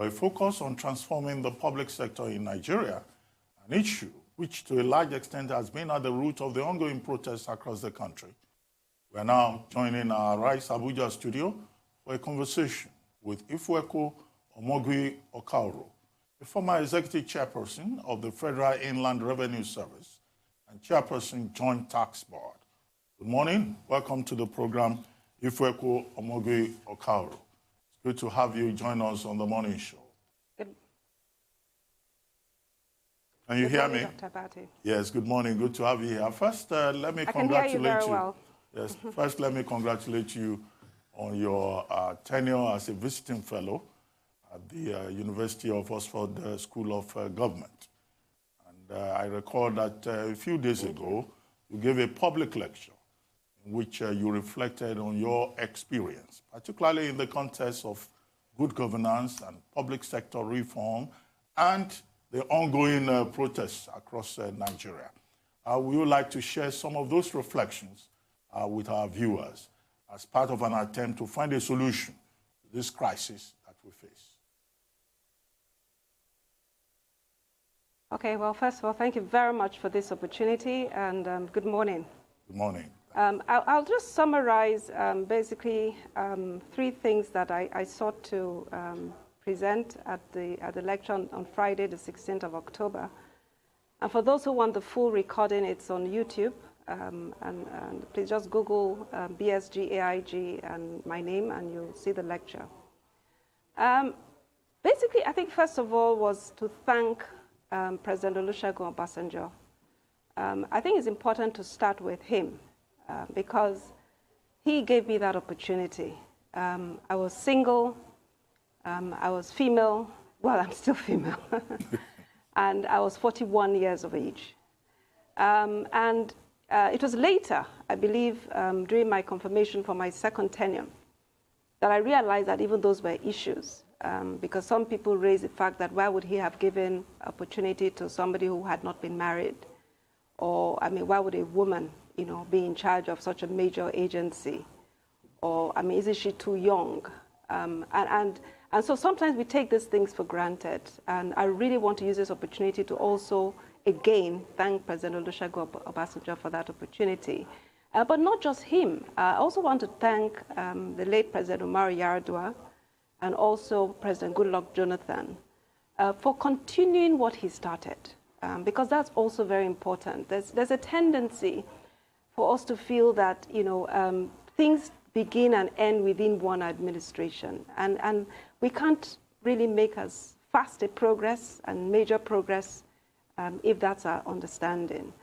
for a focus on transforming the public sector in Nigeria, an issue which to a large extent has been at the root of the ongoing protests across the country. We are now joining our Rice Abuja studio for a conversation with Ifueko Omoigui-Okauru, a former executive chairperson of the Federal Inland Revenue Service and chairperson Joint Tax Board. Good morning. Welcome to the program, Ifueko Omoigui-Okauru. It's good to have you join us on the morning show. Can you hear me? Dr. Abati. Yes, good morning. Good to have you here. First, let me congratulate you. I can hear you very well. Yes, first, let me congratulate you on your tenure as a visiting fellow at the University of Oxford School of Government. And I recall that a few days ago, you gave a public lecture in which you reflected on your experience, particularly in the context of good governance and public sector reform and the ongoing protests across Nigeria. We would like to share some of those reflections with our viewers as part of an attempt to find a solution to this crisis that we face. Okay, well, first of all, thank you very much for this opportunity, and good morning. Good morning. I'll just summarize basically three things that I sought to present at the lecture on Friday, the 16th of October. And for those who want the full recording, it's on YouTube. And please just Google BSG AIG and my name, and you'll see the lecture. Basically, I think first of all was to thank President Olusegun Obasanjo. I think it's important to start with him because he gave me that opportunity. I was single. I was female. Well, I'm still female. And I was 41 years of age. It was later, I believe, during my confirmation for my second tenure, that I realized that even those were issues. Because some people raised the fact that why would he have given opportunity to somebody who had not been married? Or, I mean, why would a woman, you know, be in charge of such a major agency? Or, I mean, isn't she too young? And so sometimes we take these things for granted. And I really want to use this opportunity to also, again, thank President Olusegun Obasanjo for that opportunity. But not just him. I also want to thank the late President Umaru Yar'Adua and also President Goodluck Jonathan for continuing what he started. Because that's also very important. There's a tendency for us to feel that, you know, things begin and end within one administration. And we can't really make as fast a progress and major progress if that's our understanding.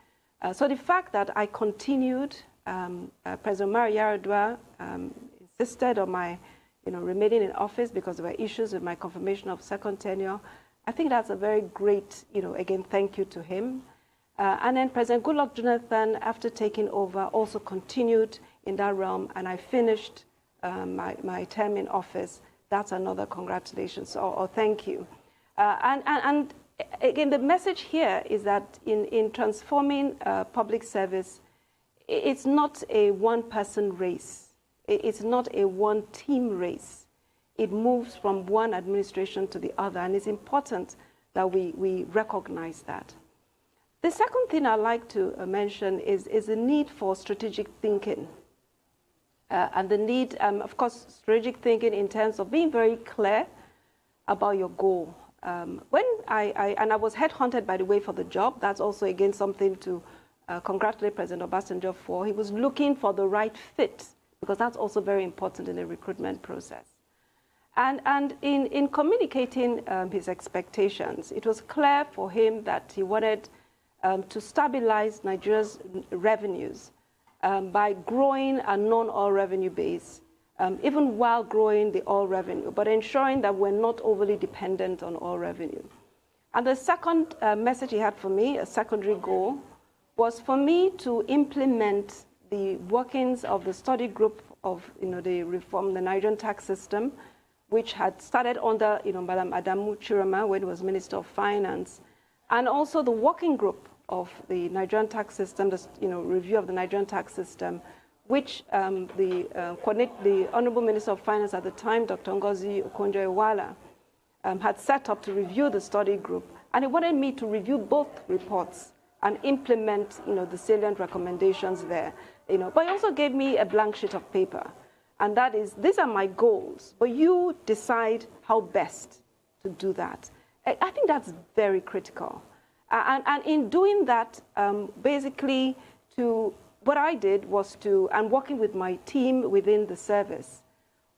So the fact that I continued, President Umaru Yar'Adua insisted on my remaining in office because there were issues with my confirmation of second tenure. I think that's a very great, again, thank you to him. And then President Goodluck Jonathan, after taking over, also continued in that realm, and I finished my term in office. That's another congratulations or thank you. And again, the message here is that in transforming public service, it's not a one-person race. It's not a one-team race. It moves from one administration to the other, and it's important that we recognize that. The second thing I'd like to mention is the need for strategic thinking. And the need, of course, strategic thinking in terms of being very clear about your goal. When I was headhunted, by the way, for the job, that's also, again, something to congratulate President Obasanjo for. He was looking for the right fit, because that's also very important in the recruitment process. And in communicating his expectations, it was clear for him that he wanted to stabilize Nigeria's revenues by growing a non-oil revenue base, even while growing the oil revenue, but ensuring that we're not overly dependent on oil revenue. And the second message he had for me, a secondary goal, was for me to implement the workings of the study group of the reform, the Nigerian tax system, which had started under Madam Adamu Chiroma when he was Minister of Finance, and also the working group of the Nigerian tax system, the review of the Nigerian tax system, which the Honorable Minister of Finance at the time, Dr. Ngozi Okonjo-Iweala, had set up to review the study group, and he wanted me to review both reports and implement, the salient recommendations there. But he also gave me a blank sheet of paper, and that is, these are my goals, but you decide how best to do that. I think that's very critical. And in doing that, basically, what I did was and working with my team within the service,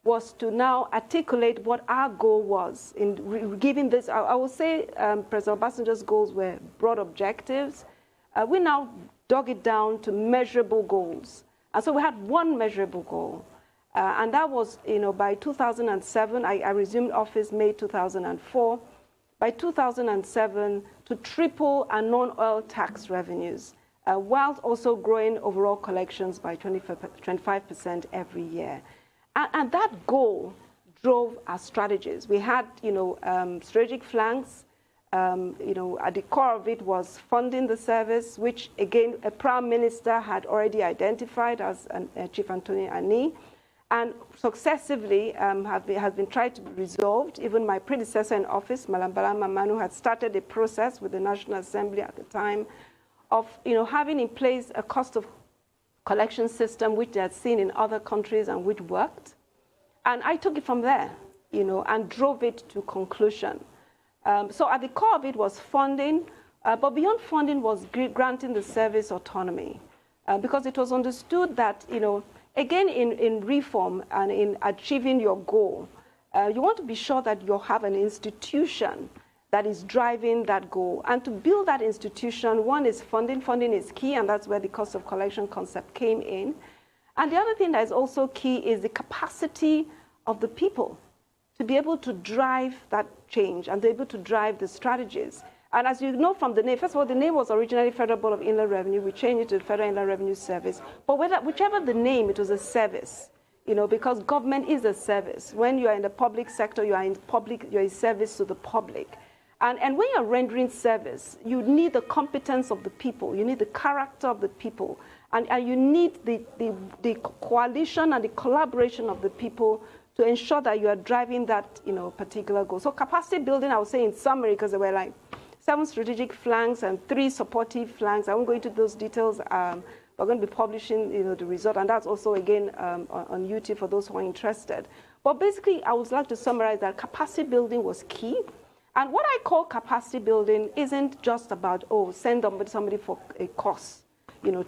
was to now articulate what our goal was in giving this. I would say President Obasanjo's goals were broad objectives. We now dug it down to measurable goals. And so we had one measurable goal. And that was, by 2007, I resumed office May 2004. By 2007, to triple our non-oil tax revenues, while also growing overall collections by 25% every year. And that goal drove our strategies. We had, strategic flanks. At the core of it was funding the service, which, again, a Prime Minister had already identified as Chief Anthony Ani, and successively has been tried to be resolved. Even my predecessor in office, Malambala Mamanu, had started a process with the National Assembly at the time of having in place a cost of collection system which they had seen in other countries and which worked. And I took it from there, and drove it to conclusion. So at the core of it was funding, but beyond funding was granting the service autonomy, because it was understood that, again, in reform and in achieving your goal, you want to be sure that you have an institution that is driving that goal. And to build that institution, one is funding. Funding is key, and that's where the cost of collection concept came in. And the other thing that is also key is the capacity of the people to be able to drive that change and be able to drive the strategies. And as you know from the name, first of all, the name was originally Federal Board of Inland Revenue. We changed it to the Federal Inland Revenue Service. But whichever the name, it was a service, because government is a service. When you are in the public sector, you are in service to the public. And when you're rendering service, you need the competence of the people. You need the character of the people. And you need the coalition and the collaboration of the people to ensure that you are driving that particular goal. So capacity building, I would say in summary, because there were like 7 strategic flanks and 3 supportive flanks. I won't go into those details. We're going to be publishing the result, and that's also, again, on YouTube for those who are interested. But basically, I would like to summarize that capacity building was key. And what I call capacity building isn't just about, send somebody for a course,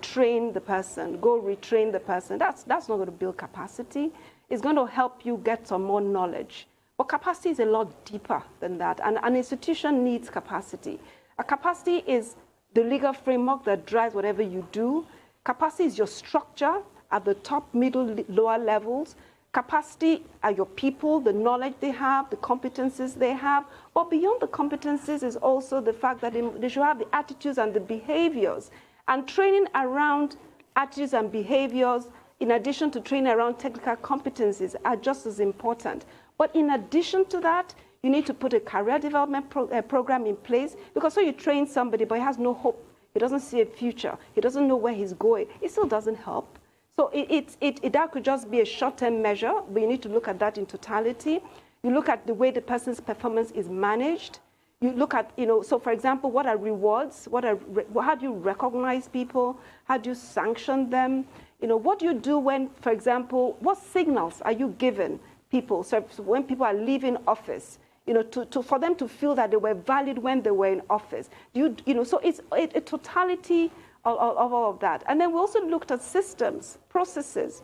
train the person, go retrain the person. That's not going to build capacity. It's going to help you get some more knowledge. But capacity is a lot deeper than that. And an institution needs capacity. A capacity is the legal framework that drives whatever you do. Capacity is your structure at the top, middle, lower levels. Capacity are your people, the knowledge they have, the competencies they have. But beyond the competencies is also the fact that they should have the attitudes and the behaviors. And training around attitudes and behaviors, in addition to training around technical competencies, are just as important. But in addition to that, you need to put a career development program in place, because so you train somebody, but he has no hope. He doesn't see a future. He doesn't know where he's going. It still doesn't help. So that could just be a short-term measure, but you need to look at that in totality. You look at the way the person's performance is managed. You look at, so for example, what are rewards? How do you recognize people? How do you sanction them? What do you do when, for example, what signals are you giving people? So when people are leaving office, for them to feel that they were valid when they were in office. So it's a totality of all of that. And then we also looked at systems, processes,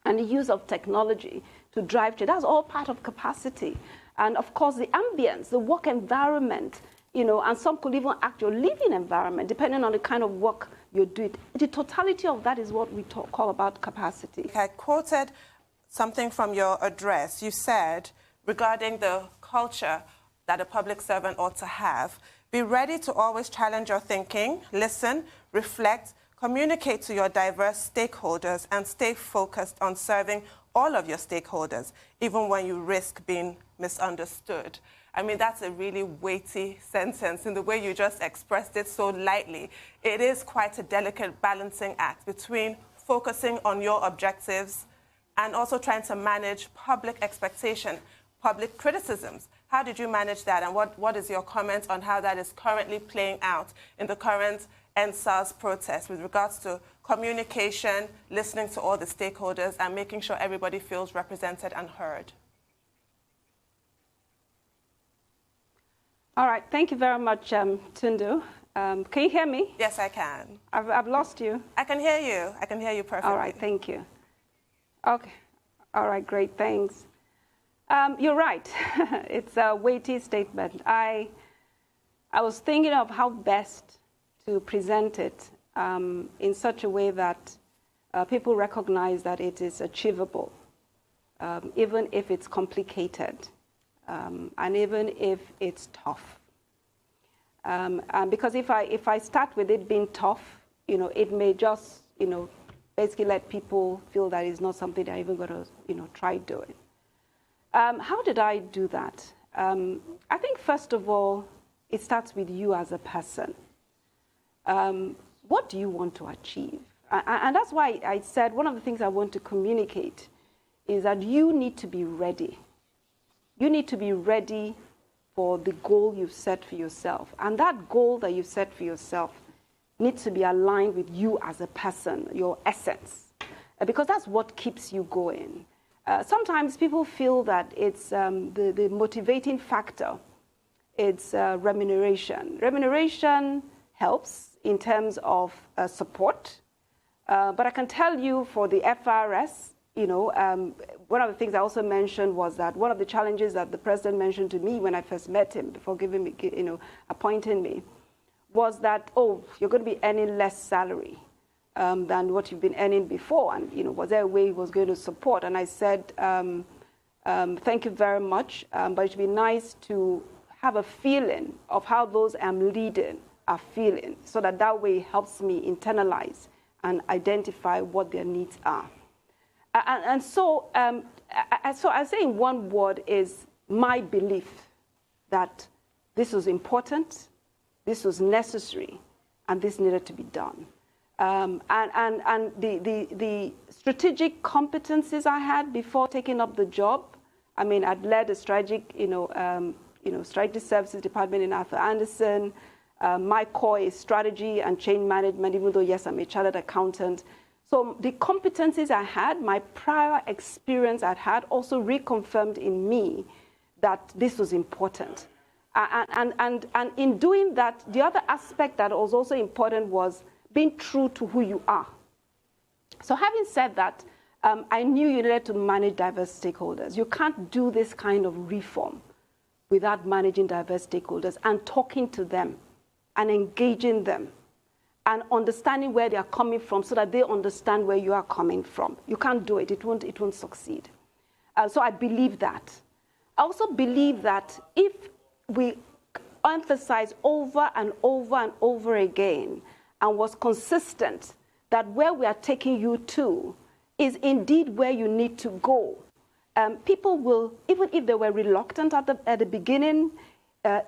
and the use of technology to drive change. That's all part of capacity. And of course, the ambience, the work environment, and some could even act your living environment, depending on the kind of work you do. The totality of that is what we call about capacity. I quoted something from your address. You said, regarding the culture that a public servant ought to have, be ready to always challenge your thinking, listen, reflect, communicate to your diverse stakeholders, and stay focused on serving all of your stakeholders, even when you risk being misunderstood. I mean, that's a really weighty sentence in the way you just expressed it so lightly. It is quite a delicate balancing act between focusing on your objectives and also trying to manage public expectation, public criticisms. How did you manage that, and what is your comment on how that is currently playing out in the current NSAS process with regards to communication, listening to all the stakeholders, and making sure everybody feels represented and heard? All right, thank you very much, Tundu. Can you hear me? Yes, I can. I've lost you. I can hear you. I can hear you perfectly. All right, thank you. Okay. All right, great, thanks. You're right. It's a weighty statement. I was thinking of how best to present it in such a way that people recognize that it is achievable, even if it's complicated, and even if it's tough. And because if I start with it being tough, it may just, basically let people feel that it's not something they're even going to, try doing. How did I do that? I think, first of all, it starts with you as a person. What do you want to achieve? And that's why I said one of the things I want to communicate is that you need to be ready. You need to be ready for the goal you've set for yourself. And that goal that you've set for yourself needs to be aligned with you as a person, your essence, because that's what keeps you going. Sometimes people feel that it's the motivating factor. It's remuneration. Remuneration helps in terms of support, but I can tell you for the FRS, one of the things I also mentioned was that one of the challenges that the president mentioned to me when I first met him before giving me, appointing me, was that, oh, you're going to be earning less salary than what you've been earning before, and was there a way he was going to support? And I said, thank you very much, but it'd be nice to have a feeling of how those I'm leading are feeling, so that way helps me internalize and identify what their needs are. So I say in one word is my belief that this was important, this was necessary, and this needed to be done. And the strategic competencies I had before taking up the job, I mean, I'd led a strategic, strategy services department in Arthur Andersen. My core is strategy and change management, even though, yes, I'm a chartered accountant. So the competencies I had, my prior experience I'd had, also reconfirmed in me that this was important. And in doing that, the other aspect that was also important was being true to who you are. So having said that, I knew you needed to manage diverse stakeholders. You can't do this kind of reform without managing diverse stakeholders and talking to them and engaging them and understanding where they are coming from so that they understand where you are coming from. You can't do it. It won't succeed. So I believe that. I also believe that if we emphasize over and over and over again and was consistent that where we are taking you to is indeed where you need to go, people will, even if they were reluctant at the beginning,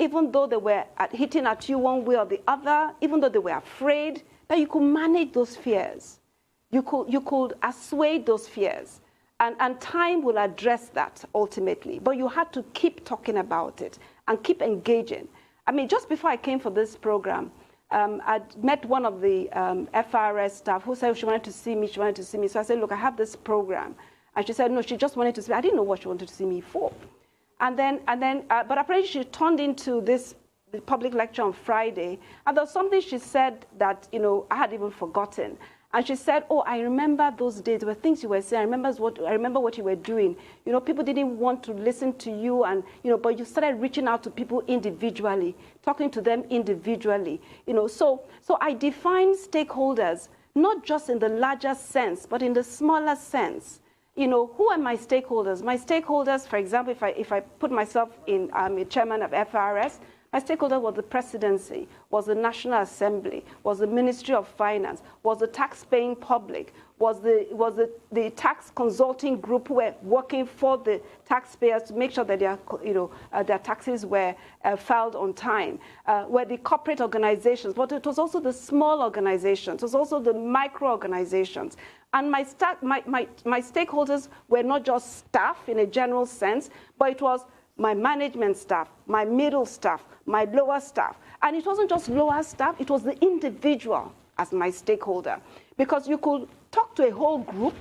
even though they were hitting at you one way or the other, even though they were afraid, that you could manage those fears. You could assuage those fears. And time will address that ultimately. But you had to keep talking about it and keep engaging. I mean, just before I came for this program, I'd met one of the FRS staff who said she wanted to see me, So I said, look, I have this program. And she said, no, she just wanted to see me. I didn't know what she wanted to see me for. But apparently she turned into this public lecture on Friday, and there was something she said that, I had even forgotten. And she said, oh, I remember those days. There were things you were saying. I remember what you were doing. People didn't want to listen to you, and, but you started reaching out to people individually, talking to them individually. So I define stakeholders, not just in the larger sense, but in the smaller sense. Who are my stakeholders? My stakeholders, for example, if I put myself in, I'm a chairman of FRS, my stakeholder was the presidency, was the National Assembly, was the Ministry of Finance, was the tax-paying public, was the tax consulting group who were working for the taxpayers to make sure that their taxes were filed on time, were the corporate organizations, but it was also the small organizations, it was also the micro organizations. And my stakeholders were not just staff in a general sense, but it was my management staff, my middle staff, my lower staff. And it wasn't just lower staff, it was the individual as my stakeholder. Because you could talk to a whole group,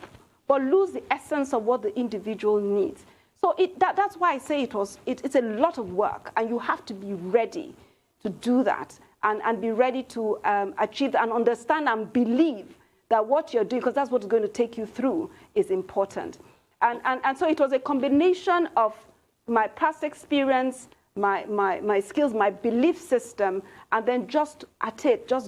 but lose the essence of what the individual needs. So that's why I say it's a lot of work, and you have to be ready to do that and be ready to achieve that and understand and believe that what you're doing, because that's what's going to take you through, is important. And so it was a combination of my past experience, my skills, my belief system, and then just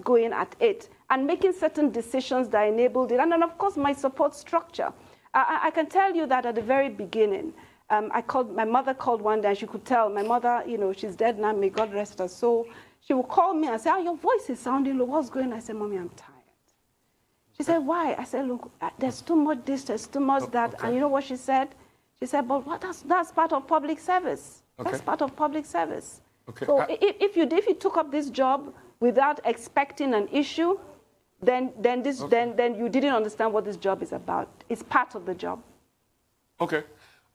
going at it, and making certain decisions that enabled it. And then, of course, my support structure. I can tell you that at the very beginning, my mother called one day, and she could tell. My mother, she's dead now, may God rest her soul. She would call me and say, "Oh, your voice is sounding low. What's going on?" I said, "Mommy, I'm tired." She said, "Why?" I said, "Look, there's too much this, there's too much that." Okay. And you know what she said? She said, "But that's part of public service. Okay. That's part of public service." Okay. So if you took up this job without expecting an issue, then you didn't understand what this job is about. It's part of the job. Okay.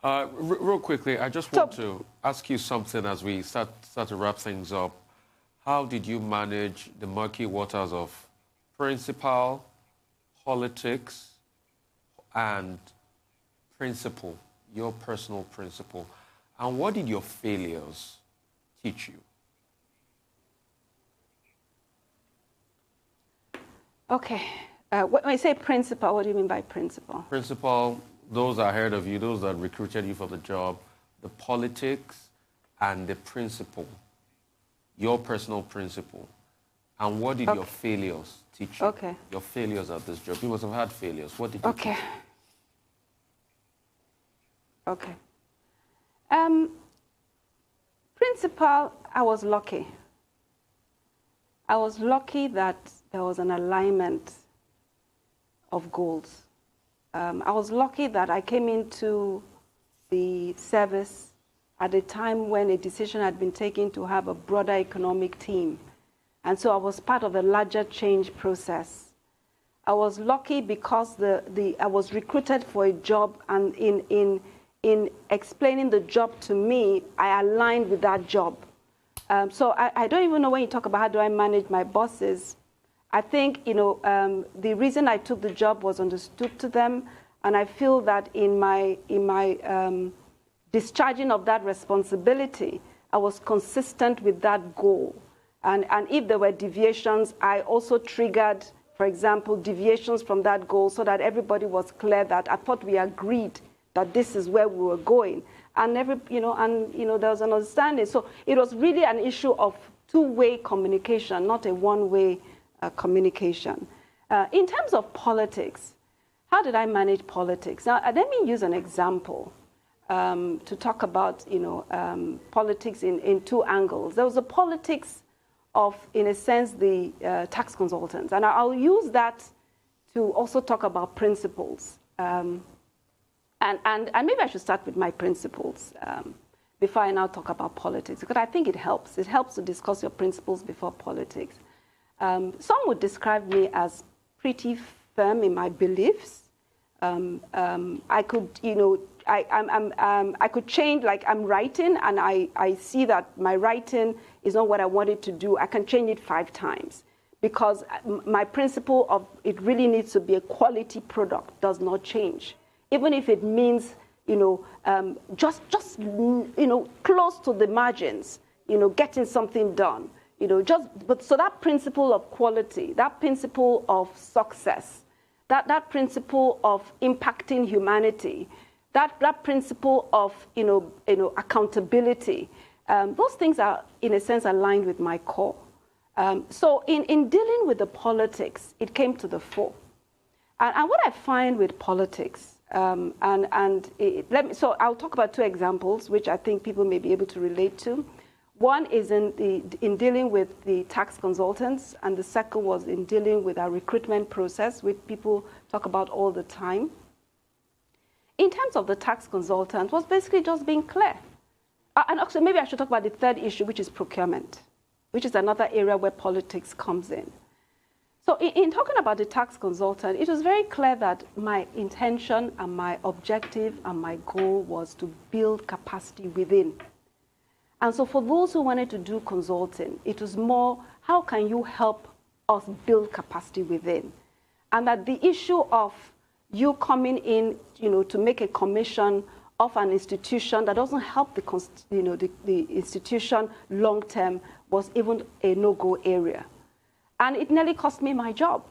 Real quickly, I just want to ask you something as we start to wrap things up. How did you manage the murky waters of principle, politics, and principle, your personal principle? And what did your failures teach you? Okay. When I say principle, what do you mean by principle? Principle, those ahead of you, those that recruited you for the job, the politics and the principle, your personal principle. And what did your failures teach you? Okay. Your failures at this job. You must have had failures. What did you teach you? Okay. Principle, I was lucky. I was lucky that there was an alignment of goals. I was lucky that I came into the service at a time when a decision had been taken to have a broader economic team. And so I was part of a larger change process. I was lucky because I was recruited for a job, and in explaining the job to me, I aligned with that job. So I don't even know when you talk about how do I manage my bosses. I think, the reason I took the job was understood to them, and I feel that in my discharging of that responsibility, I was consistent with that goal. And if there were deviations, I also triggered, for example, deviations from that goal so that everybody was clear that I thought we agreed that this is where we were going. And there was an understanding. So it was really an issue of two-way communication, not a one-way communication. In terms of politics, how did I manage politics? Now, let me use an example to talk about, politics in two angles. There was a politics of, in a sense, the tax consultants. And I'll use that to also talk about principles. And maybe I should start with my principles before I now talk about politics, because I think it helps. It helps to discuss your principles before politics. Some would describe me as pretty firm in my beliefs. I could, I could change, like I'm writing, and I see that my writing is not what I wanted to do. I can change it 5 times because my principle of it really needs to be a quality product does not change. Even if it means, just close to the margins, getting something done, so that principle of quality, that principle of success, that principle of impacting humanity, that principle of, accountability, those things are, in a sense, aligned with my core. So in dealing with the politics, it came to the fore. And what I find with politics, so I'll talk about 2 examples, which I think people may be able to relate to. One is in dealing with the tax consultants, and the second was in dealing with our recruitment process, which people talk about all the time. In terms of the tax consultant, was basically just being clear. And actually, maybe I should talk about the 3rd issue, which is procurement, which is another area where politics comes in. So in talking about the tax consultant, it was very clear that my intention and my objective and my goal was to build capacity within And so for those who wanted to do consulting, it was more, how can you help us build capacity within? And that the issue of you coming in, to make a commission of an institution that doesn't help the institution long term was even a no-go area. And it nearly cost me my job.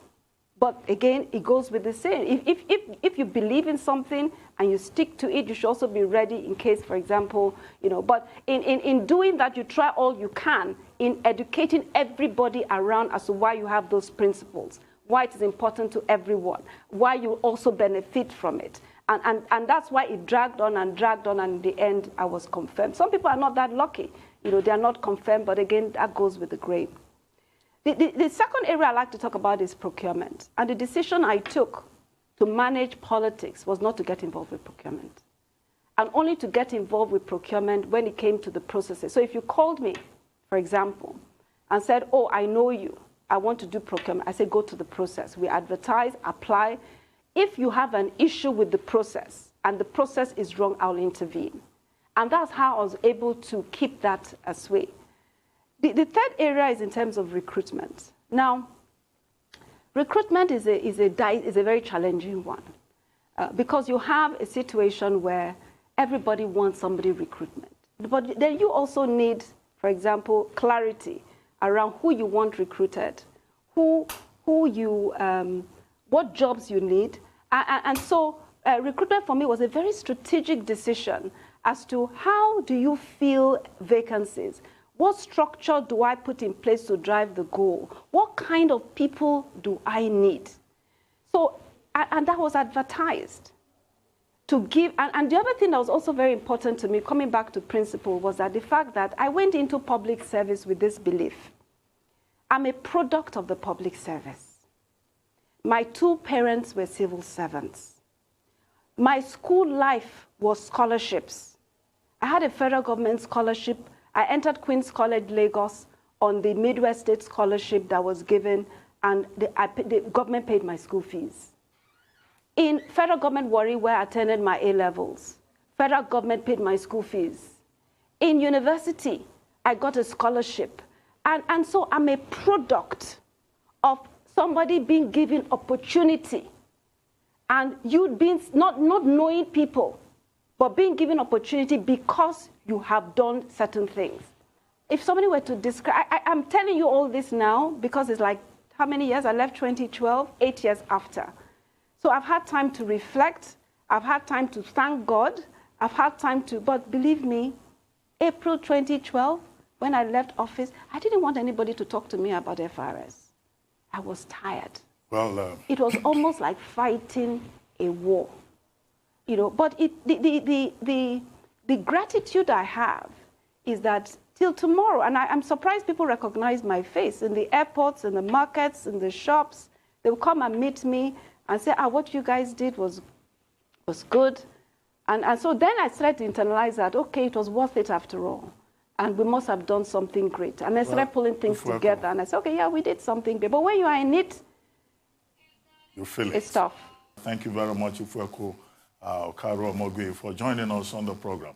But again, it goes with the saying. If you believe in something and you stick to it, you should also be ready in case, for example, but in doing that, you try all you can in educating everybody around as to why you have those principles, why it is important to everyone, why you also benefit from it. And that's why it dragged on, and in the end, I was confirmed. Some people are not that lucky. They are not confirmed, but again, that goes with the grade. The second area I like to talk about is procurement. And the decision I took to manage politics was not to get involved with procurement, and only to get involved with procurement when it came to the processes. So if you called me, for example, and said, oh, I know you, I want to do procurement, I say, go to the process. We advertise, apply. If you have an issue with the process and the process is wrong, I'll intervene. And that's how I was able to keep that asway. The third area is in terms of recruitment. Now, recruitment is a very challenging one because you have a situation where everybody wants somebody recruitment. But then you also need, for example, clarity around who you want recruited, what jobs you need. And so recruitment for me was a very strategic decision as to how do you fill vacancies? What structure do I put in place to drive the goal? What kind of people do I need? So, and that was advertised to give. And the other thing that was also very important to me, coming back to principle, was that the fact that I went into public service with this belief. I'm a product of the public service. My two parents were civil servants. My school life was scholarships. I had a federal government scholarship. I entered Queen's College, Lagos, on the Midwest State Scholarship that was given, and the government paid my school fees. In federal government Warri, where I attended my A-levels, federal government paid my school fees. In university, I got a scholarship. And so I'm a product of somebody being given opportunity, and you being not knowing people, but being given opportunity because you have done certain things. If somebody were to describe, I'm telling you all this now because it's like, how many years? I left 2012, 8 years after. So I've had time to reflect. I've had time to thank God. I've had time to, but believe me, April 2012, when I left office, I didn't want anybody to talk to me about FRS. I was tired. Well, it was almost like fighting a war. But the gratitude I have is that till tomorrow, and I'm surprised people recognize my face in the airports, in the markets, in the shops. They will come and meet me and say, what you guys did was good. And so then I started to internalize that, okay, it was worth it after all. And we must have done something great. And I started pulling things together. And I said, okay, yeah, we did something great. But when you are in it, you feel it. It's tough. Thank you very much, Ifueko Omoigui-Okauru, for joining us on the program.